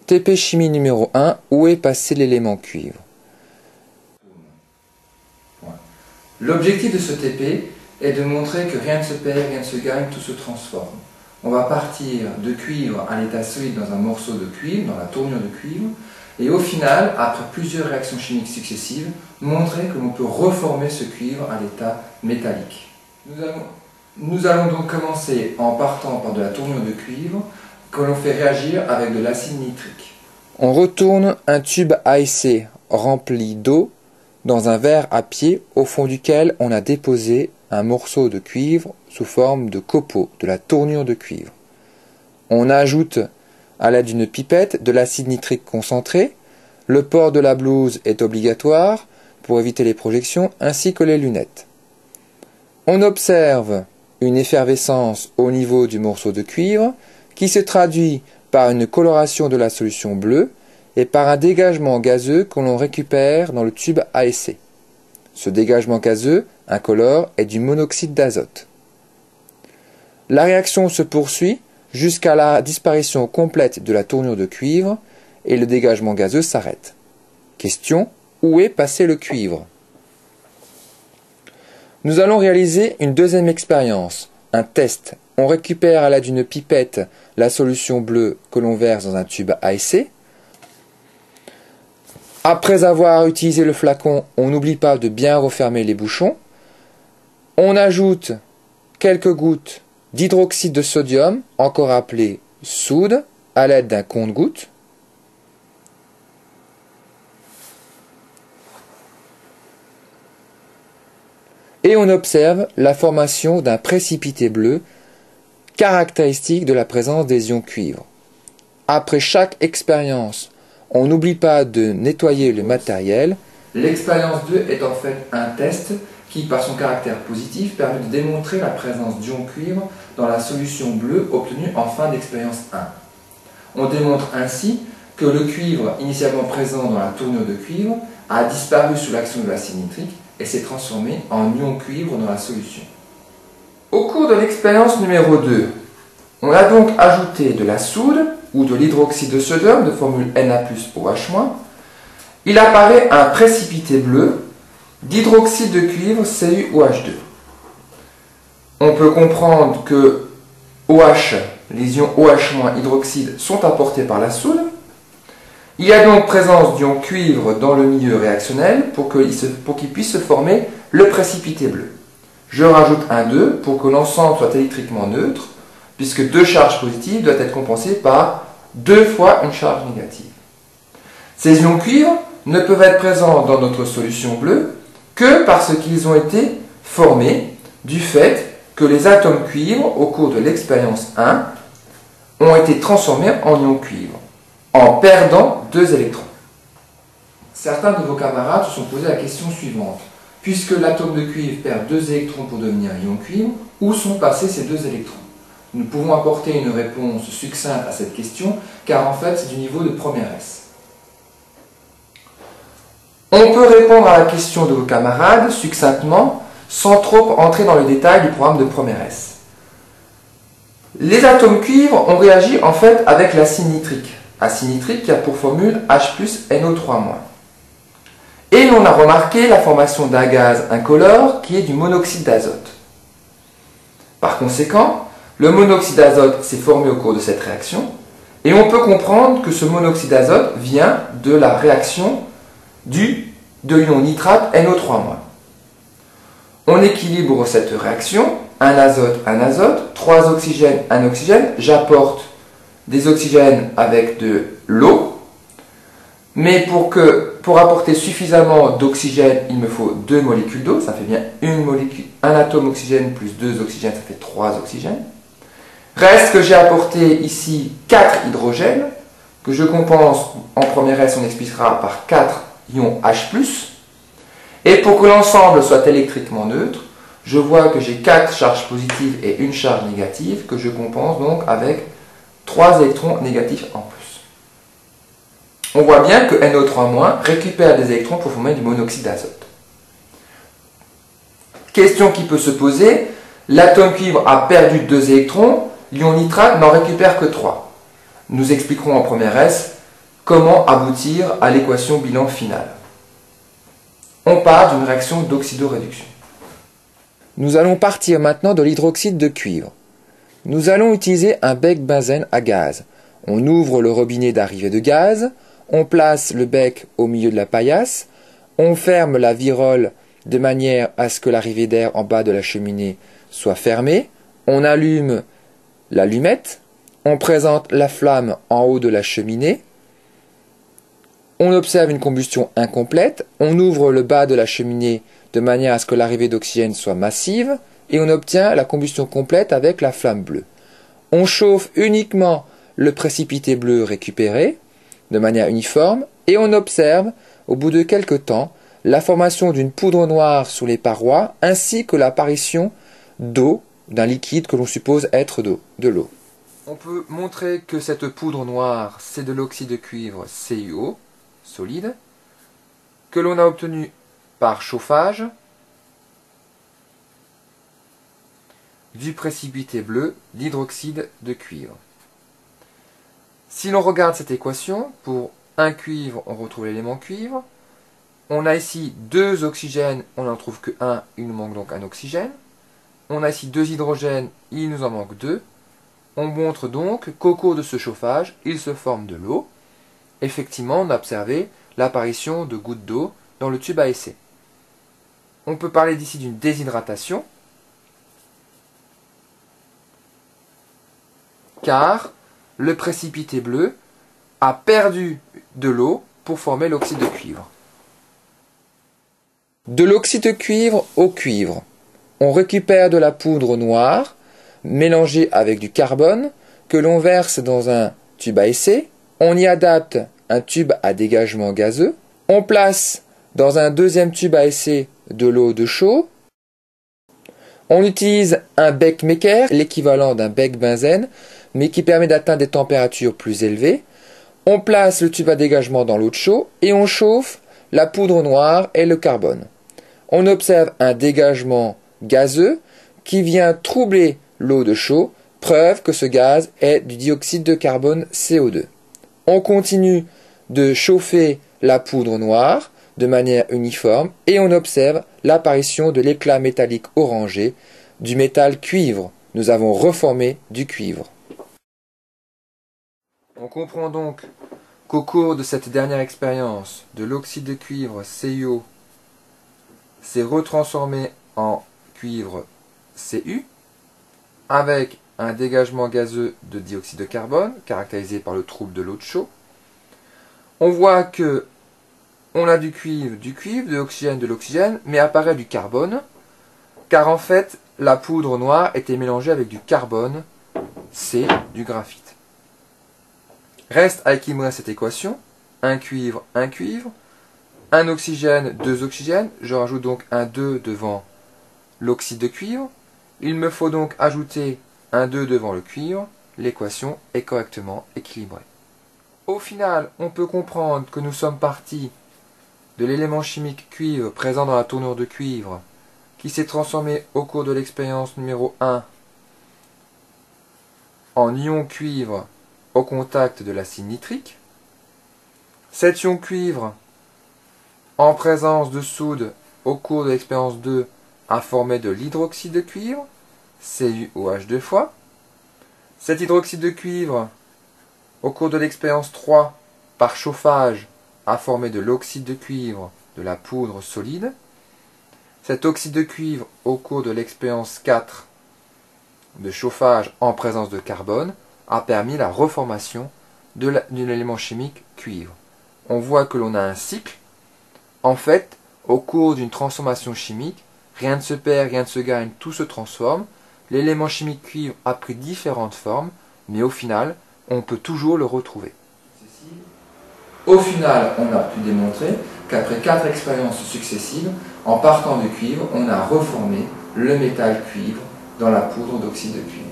TP chimie numéro 1, où est passé l'élément cuivre? L'objectif de ce TP est de montrer que rien ne se perd, rien ne se gagne, tout se transforme. On va partir de cuivre à l'état solide dans un morceau de cuivre, dans la tournure de cuivre, et au final, après plusieurs réactions chimiques successives, montrer que l'on peut reformer ce cuivre à l'état métallique. Nous allons donc commencer en partant par de la tournure de cuivre que l'on fait réagir avec de l'acide nitrique. On retourne un tube AEC rempli d'eau dans un verre à pied au fond duquel on a déposé un morceau de cuivre sous forme de copeaux, de la tournure de cuivre. On ajoute à l'aide d'une pipette de l'acide nitrique concentré. Le port de la blouse est obligatoire pour éviter les projections ainsi que les lunettes. On observe une effervescence au niveau du morceau de cuivre qui se traduit par une coloration de la solution bleue et par un dégagement gazeux que l'on récupère dans le tube AEC. Ce dégagement gazeux incolore est du monoxyde d'azote. La réaction se poursuit jusqu'à la disparition complète de la tournure de cuivre et le dégagement gazeux s'arrête. Question: où est passé le cuivre? Nous allons réaliser une deuxième expérience, un test. On récupère à l'aide d'une pipette la solution bleue que l'on verse dans un tube AEC. Après avoir utilisé le flacon, on n'oublie pas de bien refermer les bouchons. On ajoute quelques gouttes d'hydroxyde de sodium, encore appelé soude, à l'aide d'un compte-gouttes. Et on observe la formation d'un précipité bleu, caractéristique de la présence des ions cuivre. Après chaque expérience, on n'oublie pas de nettoyer le matériel. L'expérience 2 est en fait un test qui, par son caractère positif, permet de démontrer la présence d'ions cuivre dans la solution bleue obtenue en fin d'expérience 1. On démontre ainsi que le cuivre initialement présent dans la tournure de cuivre a disparu sous l'action de l'acide nitrique et s'est transformé en ion cuivre dans la solution. Au cours de l'expérience numéro 2, on a donc ajouté de la soude ou de l'hydroxyde de sodium de formule Na+OH-. Il apparaît un précipité bleu d'hydroxyde de cuivre CuOH2. On peut comprendre que OH, les ions OH- hydroxyde sont apportés par la soude. Il y a donc présence d'ions cuivre dans le milieu réactionnel pour qu'il puisse se former le précipité bleu. Je rajoute un 2 pour que l'ensemble soit électriquement neutre, puisque deux charges positives doivent être compensées par 2 fois une charge négative. Ces ions cuivre ne peuvent être présents dans notre solution bleue que parce qu'ils ont été formés du fait que les atomes cuivre, au cours de l'expérience 1, ont été transformés en ions cuivre, en perdant 2 électrons. Certains de vos camarades se sont posé la question suivante. Puisque l'atome de cuivre perd 2 électrons pour devenir ion cuivre, où sont passés ces 2 électrons? Nous pouvons apporter une réponse succincte à cette question, car en fait c'est du niveau de première S. On peut répondre à la question de vos camarades succinctement, sans trop entrer dans le détail du programme de première S. Les atomes cuivre ont réagi en fait avec l'acide nitrique. Acide nitrique qui a pour formule H+NO3-. Et l'on a remarqué la formation d'un gaz incolore qui est du monoxyde d'azote. Par conséquent, le monoxyde d'azote s'est formé au cours de cette réaction et on peut comprendre que ce monoxyde d'azote vient de la réaction de l'ion nitrate NO3-. On équilibre cette réaction, un azote, 3 oxygènes, 1 oxygène. J'apporte des oxygènes avec de l'eau, mais pour apporter suffisamment d'oxygène, il me faut 2 molécules d'eau, ça fait bien un atome oxygène plus 2 oxygènes, ça fait 3 oxygènes. Reste que j'ai apporté ici 4 hydrogènes, que je compense en première S, on expliquera par 4 ions H+. Et pour que l'ensemble soit électriquement neutre, je vois que j'ai 4 charges positives et une charge négative, que je compense donc avec 3 électrons négatifs en plus. On voit bien que NO3- récupère des électrons pour former du monoxyde d'azote. Question qui peut se poser, l'atome cuivre a perdu 2 électrons, l'ion nitrate n'en récupère que 3. Nous expliquerons en première S Comment aboutir à l'équation bilan finale? On part d'une réaction d'oxydoréduction. Nous allons partir maintenant de l'hydroxyde de cuivre. Nous allons utiliser un bec benzène à gaz. On ouvre le robinet d'arrivée de gaz, on place le bec au milieu de la paillasse, on ferme la virole de manière à ce que l'arrivée d'air en bas de la cheminée soit fermée, on allume l'allumette, on présente la flamme en haut de la cheminée, on observe une combustion incomplète, on ouvre le bas de la cheminée de manière à ce que l'arrivée d'oxygène soit massive, et on obtient la combustion complète avec la flamme bleue. On chauffe uniquement le précipité bleu récupéré de manière uniforme, et on observe, au bout de quelque temps, la formation d'une poudre noire sur les parois, ainsi que l'apparition d'eau, d'un liquide que l'on suppose être de l'eau. On peut montrer que cette poudre noire, c'est de l'oxyde de cuivre CuO, solide, que l'on a obtenu par chauffage du précipité bleu d'hydroxyde de cuivre. Si l'on regarde cette équation, pour un cuivre, on retrouve l'élément cuivre. On a ici deux oxygènes, on n'en trouve que un, il nous manque donc un oxygène. On a ici deux hydrogènes, il nous en manque deux. On montre donc qu'au cours de ce chauffage, il se forme de l'eau. Effectivement, on a observé l'apparition de gouttes d'eau dans le tube à essai. On peut parler d'ici d'une déshydratation, car le précipité bleu a perdu de l'eau pour former l'oxyde de cuivre. De l'oxyde de cuivre au cuivre, on récupère de la poudre noire mélangée avec du carbone que l'on verse dans un tube à essai. On y adapte un tube à dégagement gazeux. On place dans un deuxième tube à essai de l'eau de chaux. On utilise un bec Mecker, l'équivalent d'un bec benzène, mais qui permet d'atteindre des températures plus élevées. On place le tube à dégagement dans l'eau de chaux et on chauffe la poudre noire et le carbone. On observe un dégagement gazeux qui vient troubler l'eau de chaux, preuve que ce gaz est du dioxyde de carbone CO2. On continue de chauffer la poudre noire de manière uniforme et on observe l'apparition de l'éclat métallique orangé du métal cuivre. Nous avons reformé du cuivre. On comprend donc qu'au cours de cette dernière expérience, de l'oxyde de cuivre CuO s'est retransformé en cuivre Cu avec un dégagement gazeux de dioxyde de carbone caractérisé par le trouble de l'eau de chaux. On voit que on a du cuivre, de l'oxygène, mais apparaît du carbone, car en fait la poudre noire était mélangée avec du carbone, C, du graphite. Reste à équilibrer cette équation, un cuivre, un oxygène, deux oxygènes, je rajoute donc un 2 devant l'oxyde de cuivre, il me faut donc ajouter un 2 devant le cuivre, l'équation est correctement équilibrée. Au final, on peut comprendre que nous sommes partis de l'élément chimique cuivre présent dans la tournure de cuivre, qui s'est transformé au cours de l'expérience numéro 1 en ion cuivre au contact de l'acide nitrique. Cet ion cuivre, en présence de soude au cours de l'expérience 2, a formé de l'hydroxyde de cuivre, CuOH 2 fois. Cet hydroxyde de cuivre, au cours de l'expérience 3, par chauffage, a formé de l'oxyde de cuivre, de la poudre solide. Cet oxyde de cuivre, au cours de l'expérience 4, de chauffage en présence de carbone, a permis la reformation d'un élément chimique cuivre. On voit que l'on a un cycle. En fait, au cours d'une transformation chimique, rien ne se perd, rien ne se gagne, tout se transforme. L'élément chimique cuivre a pris différentes formes, mais au final, on peut toujours le retrouver. Au final, on a pu démontrer qu'après 4 expériences successives, en partant du cuivre, on a reformé le métal cuivre dans la poudre d'oxyde de cuivre.